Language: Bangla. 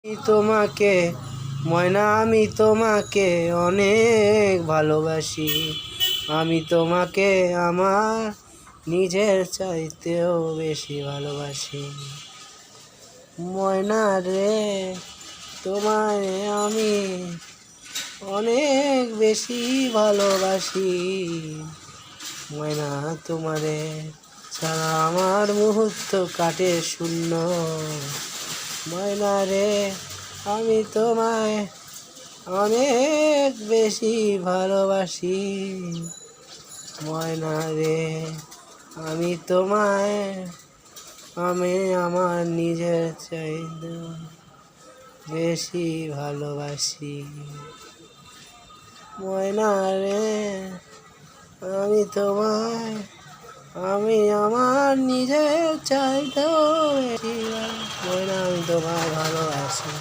তোমাকে ময়না, আমি তোমাকে অনেক ভালোবাসি। আমি তোমাকে আমার নিজের চাইতেও বেশি ভালোবাসি। ময়না রে, তোমায় আমি অনেক বেশি ভালোবাসি। ময়না, তোমারে ছাড়া আমার মুহূর্ত কাটে শূন্য। ময়না রে, আমি তোমায় অনেক বেশি ভালোবাসি। ময়না রে, আমি তোমায় আমার নিজের চাইতে বেশি ভালোবাসি। ময়না রে, আমি তোমায় আমার নিজের চাইতেও বেশি। ময়না, আমি তোমায় ভালোবাসি।